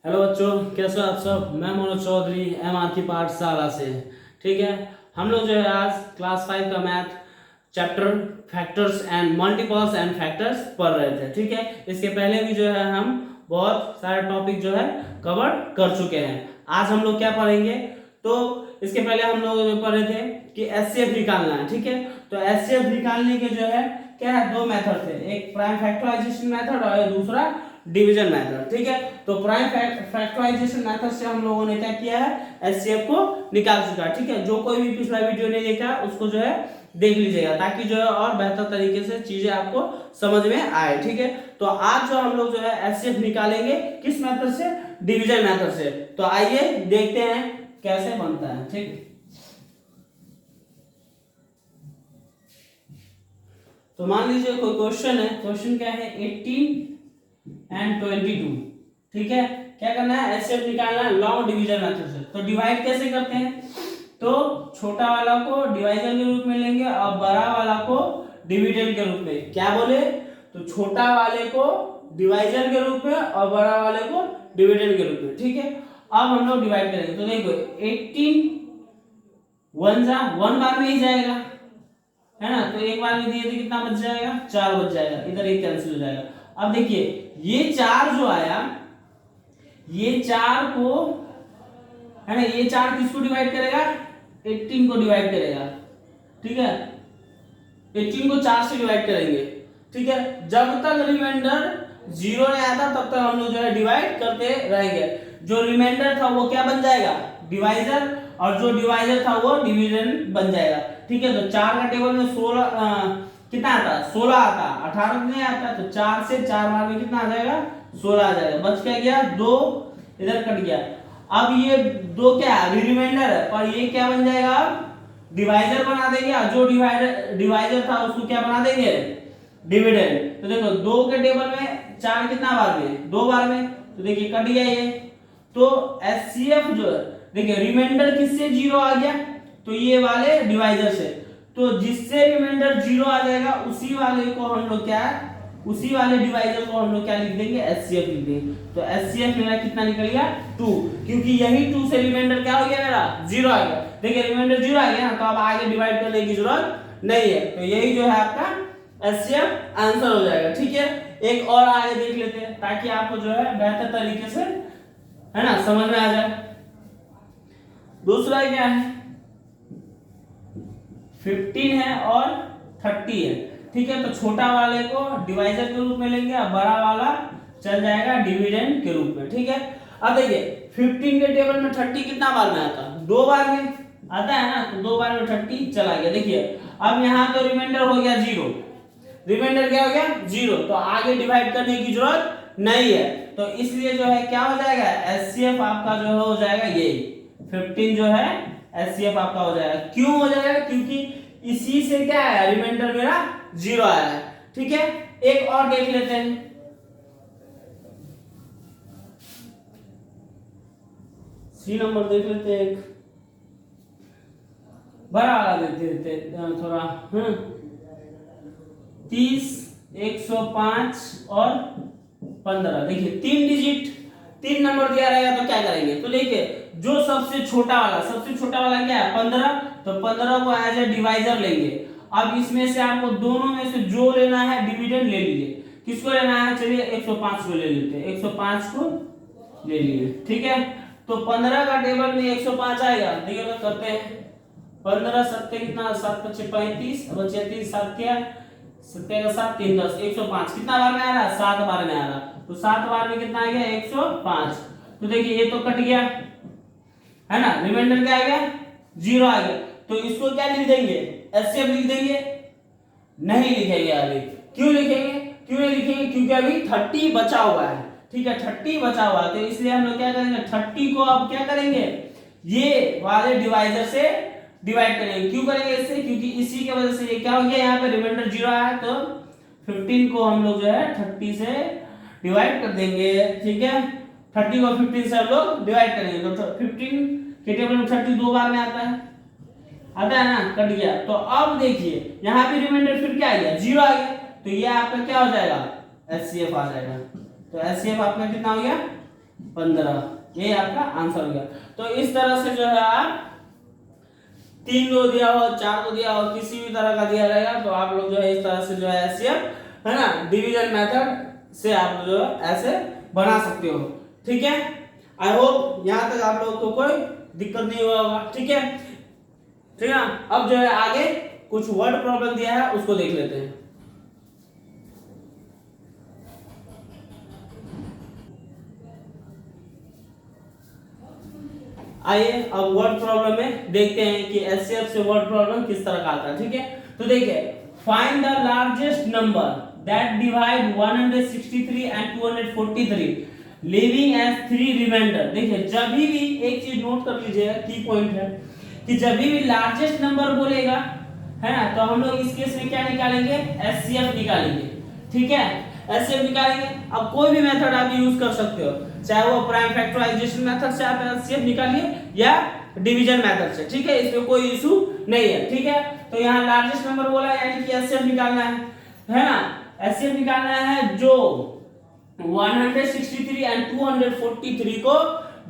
Hello बच्चों, कैसे हो आप सब। मैं मनोज चौधरी MR की पाठशाला से। ठीक है, हम लोग जो है आज क्लास 5 का math chapter factors and multiples and factors पढ़ रहे थे। ठीक है, इसके पहले भी जो है हम बहुत सारे टॉपिक जो है कवर कर चुके हैं। आज हम लोग क्या पढ़ेंगे, तो इसके पहले हम लोग पढ़े थे कि HCF निकालना है। ठीक है, तो HCF निकालने के जो है क्या है, दो मेथड थे, एक प्राइम फैक्टराइजेशन मेथड और दूसरा डिवीजन मेथड। ठीक है, तो प्राइम फैक्टराइजेशन मेथड से हम लोगों ने क्या किया है, HCF को निकाल चुका है। ठीक है, जो कोई भी पिछला वीडियो नहीं देखा उसको जो है देख लीजिएगा, ताकि जो है और बेहतर तरीके से चीजें आपको समझ में आए। ठीक है, तो आज जो हम लोग जो है HCF निकालेंगे किस मेथड से, डिवीजन मेथड से। तो आइए देखते हैं कैसे बनता है। ठीक है, तो मान लीजिए कोई क्वेश्चन है, क्वेश्चन क्या है 18 एंड 22। ठीक है, क्या करना है, HCF निकालना है लॉन्ग डिवीजन मेथड से। तो डिवाइड कैसे करते हैं, तो छोटा वाला को डिवाइजर के रूप में लेंगे और बड़ा वाला को डिविडेंड के रूप में। क्या बोले, तो छोटा वाले को डिवाइजर के रूप में और बड़ा वाले को डिविडेंड के रूप में। ठीक है, अब हम लोग डिवाइड करेंगे, तो देखो 18 वन जा 1 बार में ही जाएगा, है ना। तो एक बार में दिए थे कितना बच जाएगा, 4 बच जाएगा, इधर एक कैंसिल हो जाएगा। अब देखिए ये 4 जो आया, ये 4 को, है ना, ये 4 किसको डिवाइड करेगा, 18 को डिवाइड करेगा। ठीक है, 18 को 4 से डिवाइड करेंगे। ठीक है, जब तक रिमाइंडर 0 नहीं आता तब तक हम लोग जो है डिवाइड करते रहेंगे। जो रिमाइंडर था वो क्या बन जाएगा, डिवाइजर, और जो डिवाइजर था वो डिवीजन बन जाएगा। ठीक है, तो 4 का टेबल में 16 कितना आता, 16 आता, 18 नहीं आता, तो 4 से 4 बार में कितना आ जाएगा, 16 आ जाएगा। बच क्या गया, 2 इधर कट गया। अब ये 2 क्या रिमाइंडर है, पर ये क्या बन जाएगा, डिवाइजर बना देंगे, और जो डिवाइजर था उसको क्या बना देंगे, डिविडेंड। तो देखो 2 के टेबल में 4 कितना बार में, 2 बार में, तो देखिए कट गया ये। तो HCF जो है, देखिए रिमाइंडर किससे 0 आ गया, तो ये वाले डिवाइजर से। तो जिससे रिमाइंडर 0 आ जाएगा उसी वाले को हम लोग क्या है, उसी वाले डिवाइजर को हम लोग क्या लिख देंगे, HCF लिख देंगे। तो HCF मेरा कितना निकल गया, 2, क्योंकि यही 2 से रिमाइंडर क्या हो गया, मेरा 0 आ गया। देखिए रिमाइंडर 0 आ गया ना, तो अब आगे डिवाइड करने की जरूरत नहीं है। तो यही जो है आपका HCF आंसर हो जाएगा। ठीक है, एक और आगे देख लेते हैं ताकि आपको जो है बेहतर तरीके से, है ना, समझ में आ जाए। दूसरा क्या है, 15 है और 30 है। ठीक है, तो छोटा वाले को डिवाइजर के रूप में लेंगे और बड़ा वाला चल जाएगा डिविडेंड के रूप में। ठीक है, अब देखिए 15 के टेबल में 30 कितना बार में आता, 2 बार में आता है ना, तो 2 बार में 30 चला गया। देखिए अब यहाँ तो रिमाइंडर हो गया 0, रिमाइंडर क्या हो गया 0, तो आगे डिवाइड करने की जरूरत नहीं है। तो इसलिए जो है क्या हो जाएगा, HCF आपका जो हो जाएगा ये 15 जो है HCF आपका हो जाएगा। क्यों हो जाएगा, क्योंकि इसी से क्या है, रिमाइंडर मेरा 0 आया है। ठीक है, एक और देख लेते हैं, सी नंबर देख लेते हैं, एक बड़ा वाला देख लेते हैं थोड़ा। 30, 105 और 15। देखिए 3 डिजिट 3 नंबर दिया रहेगा तो क्या करेंगे, तो देखिए जो सबसे छोटा वाला क्या है 15, तो 15 को एज ए डिवाइजर लेंगे। अब इसमें से आपको दोनों में से जो लेना है डिविडेंड ले लीजिए। किसको लेना है, चलिए 105 को ले लेते हैं, 105 को ले लिए। ठीक है, तो 15 का टेबल में 105 आएगा। देखिए तो करते हैं, 15 सत्ते कितना, 7 × 5 = 35, बचे 3 7 क्या, 7 का 7 3 10, 105 कितना बार में आ रहा है, 7 बार में आ रहा। तो 7 बार में कितना आ गया, 105। तो देखिए ये तो कट गया, है ना, रिमाइंडर क्या आ गया, 0 आ गया। तो इसको क्या लिख देंगे, HCF लिख देंगे, नहीं लिखेंगे अभी। क्यों लिखेंगे, क्यों नहीं लिखेंगे, क्योंकि अभी 30 बचा हुआ है। ठीक है, 30 बचा हुआ है, तो इसलिए हम लोग क्या करेंगे, 30 को अब क्या करेंगे, ये वाले डिवाइजर से डिवाइड करेंगे। क्यों करेंगे इससे, क्योंकि इसी की वजह से ये क्या हो गया, यहाँ पे रिमाइंडर 0 आया, तो 15 को हम लोग जो है 30 से डिवाइड कर देंगे। ठीक है, 30 को 15 से हम लोग डिवाइड करेंगे, तो 15 के टेबल में 30 2 बार में आता है ना, कट गया। तो अब देखिए यहाँ पे रिमाइंडर फिर क्या आ गया, 0 आ गया, तो ये आपका क्या हो जाएगा, HCF आ जाएगा। तो HCF आपका कितना हो गया, 15, ये आपका आंसर हो गया। तो इस तरह से जो है आप 3 दो दिया हो, 4 दो दिया हो, किसी भी तरह का दिया रहेगा तो आप लोग जो है इस तरह से जो है एचसीएफ है ना डिवीजन मेथड से आप जो है ऐसे बना सकते हो। ठीक है, आई होप यहाँ तक आप लोगों को कोई दिक्कत नहीं हुआ होगा। ठीक है, ठीक है। अब जो है आगे कुछ वर्ड प्रॉब्लम दिया है उसको देख लेते हैं। आइए अब वर्ड प्रॉब्लम में देखते हैं कि एचसीएफ से वर्ड प्रॉब्लम किस तरह का आता है। ठीक है, तो देखिए find the largest number that divide 163 and 243 leaving as 3 remainder. देखिए जब भी एक चीज नोट कर लीजिएगा, की पॉइंट है कि जब भी लार्जेस्ट नंबर बोलेगा है ना तो हम लोग इस केस में क्या निकालेंगे, एचसीएफ निकालेंगे। ठीक है, एचसीएफ निकालेंगे। अब कोई भी मेथड आप यूज कर सकते हो, चाहे वो प्राइम फैक्टराइजेशन मेथड से आप एचसीएफ निकालिए या डिवीजन मेथड से। ठीक है, इसमें कोई इशू नहीं है। ठीक है, तो यहाँ लार्जेस्ट नंबर बोला यानी कि एचसीएफ निकालना है ना। एचसीएफ निकालना है जो 163 एंड 243 को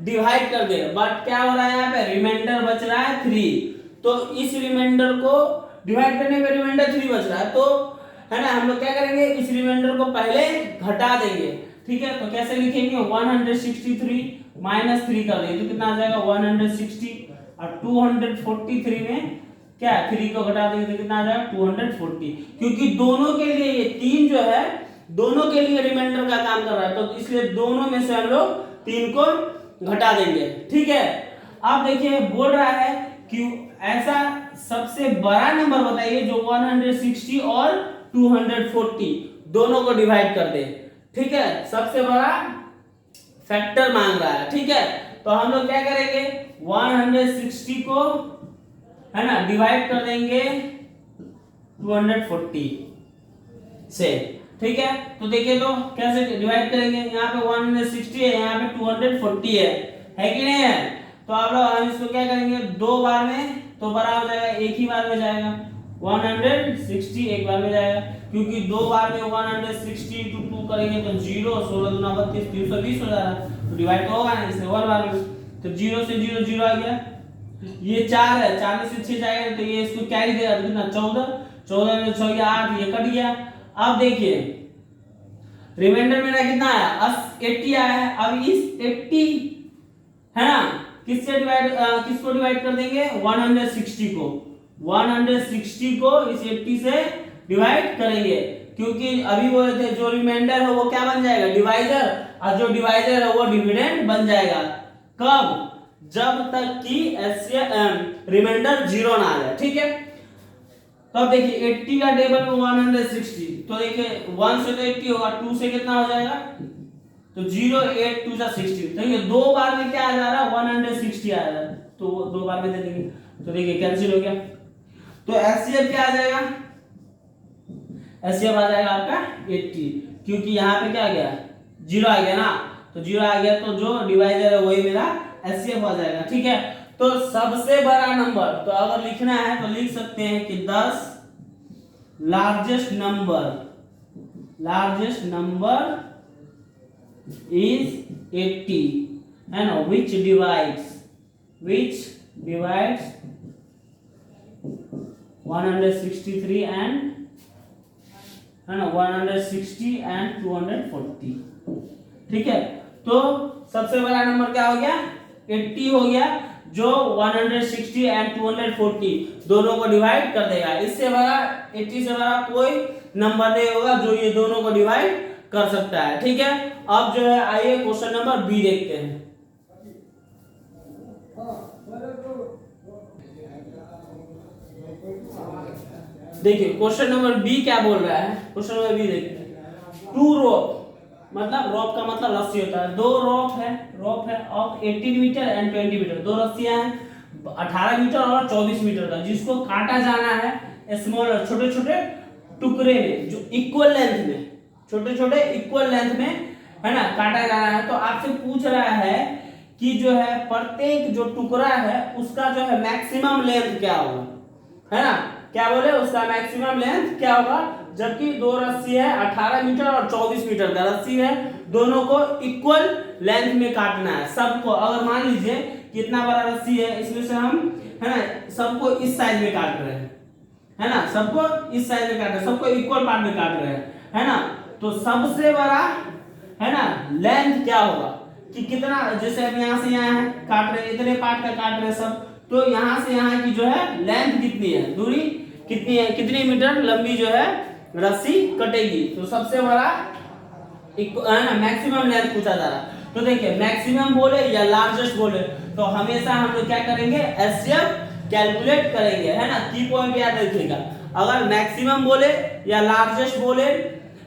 डिवाइड कर दे, बट क्या हो रहा है यहाँ पे, रिमाइंडर बच रहा है 3, तो इस रिमाइंडर को डिवाइड करने पे रिमाइंडर 3 बच रहा है, तो है ना हम लोग क्या करेंगे, इस रिमाइंडर को पहले घटा देंगे। ठीक है, तो कैसे लिखेंगे, 163 माइनस 3 कर देंगे तो कितना आ जाएगा 160, और 243 में क्या 3 को घटा देंगे तो कितना आ जाएगा 240, क्योंकि दोनों के लिए ये 3 जो है दोनों के लिए रिमाइंडर का काम कर रहा है, तो इसलिए दोनों में से हम लोग 3 को घटा देंगे। ठीक है, अब देखिए बोल रहा है कि ऐसा सबसे बड़ा नंबर बताइए जो 160 और 240 दोनों को डिवाइड कर दे। ठीक है, सबसे बड़ा फैक्टर मांग रहा है। ठीक है, तो हम लोग क्या करेंगे, 160 को है ना डिवाइड कर देंगे 240 से। ठीक है, तो देखिए तो कैसे डिवाइड करेंगे, यहाँ पे 160 है, यहाँ पे 240 है कि नहीं है, तो आप लोग हम इसको क्या करेंगे, 2 बार में तो बड़ा हो जाएगा, एक ही बार में जाएगा 160 एक बार में जाएगा, क्योंकि 2 बार में 160 टू 2 करेंगे तो 0, 16 दूना 32, 320 हो जाएगा, तो डिवाइड तो होगा ना इससे और बार में, तो 0 से 0 0 आ गया, ये 4 है, 4 में से 6 जाएगा तो ये इसको कैरी देगा तो कितना 14, 14 में 6 8 ये कट गया। अब देखिए रिमाइंडर मेरा कितना आया, 80 आया है। अब इस 80 है ना किससे डिवाइड, किसको डिवाइड कर देंगे, 160 को, 160 को इस 80 से डिवाइड करेंगे, क्योंकि अभी बोले थे जो रिमाइंडर है वो क्या बन जाएगा, डिवाइजर, और जो डिवाइजर है वो डिविडेंड बन जाएगा। कब, जब तक कि रिमाइंडर 0 ना आ जाए। ठीक है, तो अब देखिए 80 का टेबल में 160, तो देखिए 1 से तो 80 होगा, 2 से कितना हो जाएगा, तो 0 8 2 60, तो ये 2 बार में क्या आ जा रहा है 160 आ रहा है, तो 2 बार में दे देंगे, तो देखिए कैंसिल हो गया, तो एचसीएफ क्या आ जाएगा, एचसीएफ आ जाएगा आपका 80, क्योंकि यहाँ पे क्या आ गया 0 आ गया ना, तो 0 आ गया तो जो डिवाइजर है वही मेरा एचसीएफ आ जाएगा। ठीक है, तो सबसे बड़ा नंबर, तो अगर लिखना है तो लिख सकते हैं कि 10 लार्जेस्ट नंबर is 80 है ना, which divides 163 and है ना 160 and 240। ठीक है, तो सबसे बड़ा नंबर क्या हो गया, 80 हो गया, जो 160 एंड 240 दोनों को डिवाइड कर देगा। इससे बड़ा 80 से बड़ा कोई नंबर नहीं होगा जो ये दोनों को डिवाइड कर सकता है। ठीक है, अब जो है आइए क्वेश्चन नंबर बी देखते हैं। देखिए क्वेश्चन नंबर बी क्या बोल रहा है, क्वेश्चन नंबर बी देखते हैं। 2 रोप, मतलब रोप का मतलब रस्सी होता है, 2 रोप है ऑफ 18 मीटर एंड 20 मीटर, 2 रस्सियां हैं 18 मीटर और 24 मीटर का, जिसको काटा जाना है स्मॉल छोटे छोटे टुकड़े में, जो इक्वल लेंथ में, छोटे छोटे इक्वल लेंथ में है ना काटा जाना है। तो आपसे पूछ रहा है कि जो है प्रत्येक जो टुकड़ा है उसका जो है मैक्सिमम लेंथ क्या होगा, है ना, क्या बोले उसका मैक्सिमम लेंथ क्या होगा, जबकि दो रस्सी है 18 मीटर और 24 मीटर का रस्सी है, दोनों को इक्वल लेंथ में काटना है सबको। अगर मान लीजिए कितना बड़ा रस्सी है, इसमें से हम है ना सबको इस साइज में काट रहे हैं, है ना, सबको इस साइज में काट रहे हैं, सबको इक्वल पार्ट में काट रहे हैं, है ना। तो सबसे बड़ा है ना लेंथ क्या होगा कि कितना, जैसे अब यहाँ से यहाँ है काट रहे, इतने पार्ट का काट रहे सब, तो यहाँ से यहाँ की जो है लेंथ कितनी है, दूरी कितनी है, कितनी मीटर लंबी जो है रस्सी कटेगी। तो सबसे बड़ा है ना मैक्सिमम लेंथ पूछा जा रहा है। तो देखिए मैक्सिमम बोले या लार्जेस्ट बोले तो हमेशा हम लोग क्या करेंगे, एचसीएफ कैलकुलेट करेंगे, है ना। की पॉइंट याद रखिएगा, अगर मैक्सिमम बोले या लार्जेस्ट बोले,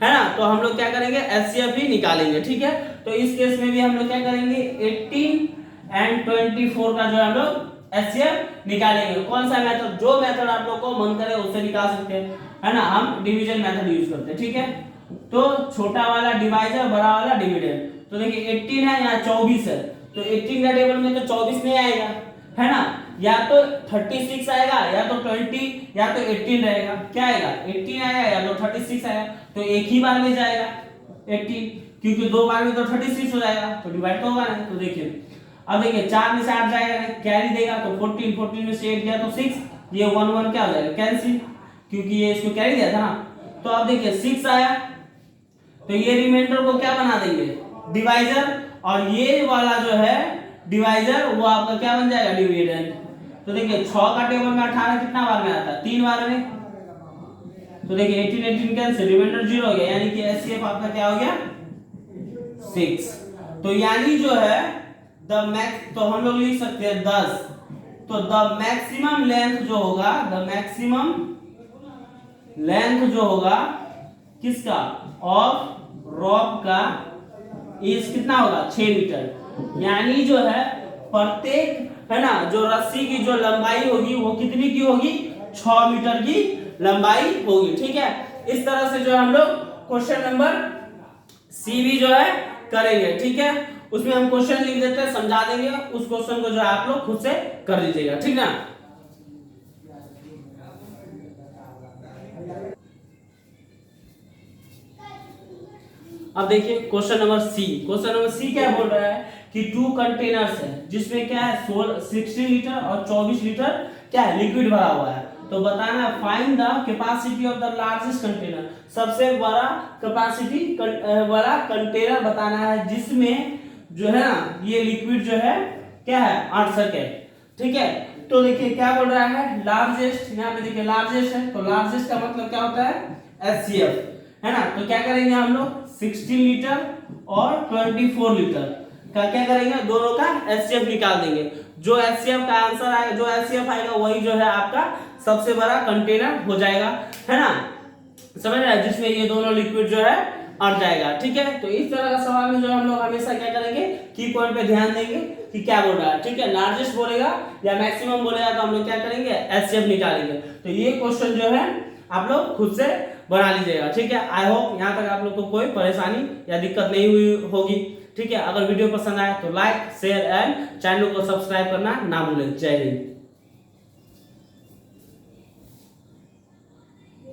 है ना, तो हम लोग क्या करेंगे, एचसीएफ भी निकालेंगे, ठीक है। तो इस केस में भी हम लोग क्या करेंगे, 18 एंड 24 का जो है हम लोग एचसीएफ निकालेंगे। कौन सा मेथड, जो मेथड आप लोग को मन करे उससे निकाल सकते हैं, है ना। हम डिवीजन मेथड यूज करते हैं, ठीक है। तो छोटा वाला डिवाइजर, बड़ा वाला डिविडेंड। तो देखिए 18 है, यहाँ 24 है, तो 18 का टेबल में तो 24 नहीं आएगा, है ना, या तो 36 आएगा, या तो 20, या तो 18 रहेगा। क्या आएगा, 18 आएगा या तो 36 आएगा। तो एक ही बार में जाएगा 18, क्योंकि दो बार में तो 36 हो जाएगा, तो डिवाइड तो होगा नहीं। तो देखिए अब देखिए 4 में से 8 जाएगा, कैरी देगा तो 14, 14 में से 8 गया तो 6, ये 1 1 क्या हो जाएगा, कैंसिल, क्योंकि ये इसको कैरी दिया था ना। तो अब देखिए 6 आया, तो ये रिमाइंडर को क्या बना देंगे, डिवाइजर, और ये वाला जो है डिवाइजर वो आपका क्या बन जाएगा, डिविडेंड। तो देखिए 6 का टेबल में 18 कितना बार में आता है, 3 बार में। तो देखिए 18 18 कैंसिल, रिमाइंडर 0 हो गया, यानी कि एचसीएफ आपका क्या हो गया, 6। तो यानी जो है द मैक्स, तो हम लोग लिख सकते हैं 10। तो द मैक्सिमम लेंथ जो होगा, द मैक्सिमम लेंथ जो होगा किसका, ऑफ रॉप का, इस कितना होगा, 6 मीटर। यानी जो है प्रत्येक, है ना, जो रस्सी की जो लंबाई होगी वो कितनी की होगी, 6 मीटर की लंबाई होगी, ठीक है। इस तरह से जो हम लोग क्वेश्चन नंबर सी भी जो है करेंगे, ठीक है। उसमें हम क्वेश्चन लिख देते हैं, समझा देंगे, उस क्वेश्चन को जो है आप लोग खुद से कर लीजिएगा, ठीक ना। अब देखिए question number C, question number C क्या बोल रहा है कि 2 कंटेनर्स है जिसमें क्या है 16 लीटर और 24 लीटर क्या है लिक्विड भरा हुआ है। तो बताना है find the capacity of the largest container, सबसे बड़ा कैपेसिटी वाला कंटेनर बताना है जिसमें जो है ना ये लिक्विड जो है क्या है 8 सके, ठीक है। तो देखिए क्या बोल रहा है, लार्जेस्ट, यहाँ पे देखिए लार्जेस्ट है, तो लार्जेस्ट का मतलब क्या होता है, एचसीएफ, है ना। तो क्या करेंगे हम लोग 16 लीटर और 24 लीटर का क्या करेंगे, दोनों का एचसीएफ निकाल देंगे। जो एचसीएफ का आंसर आएगा, जो एचसीएफ आएगा वही जो है आपका सबसे बड़ा कंटेनर हो जाएगा, है ना, समझ रहे हैं, जिसमें ये दोनों लिक्विड जो है अट जाएगा, ठीक है। तो इस तरह का सवाल में जो हम लोग हमेशा क्या करेंगे, की पॉइंट पे ध्यान देंगे कि क्या बोल रहा है, ठीक है। लार्जेस्ट बोलेगा या मैक्सिमम बोलेगा तो हम लोग क्या करेंगे, एचसीएफ निकालेंगे। तो ये क्वेश्चन जो है आप लोग खुद से बना लीजिएगा, ठीक है। आई होप यहाँ तक आप लोग को कोई परेशानी या दिक्कत नहीं हुई होगी, ठीक है। अगर वीडियो पसंद आए तो लाइक शेयर एंड चैनल को सब्सक्राइब करना ना भूलें। जय हिंद।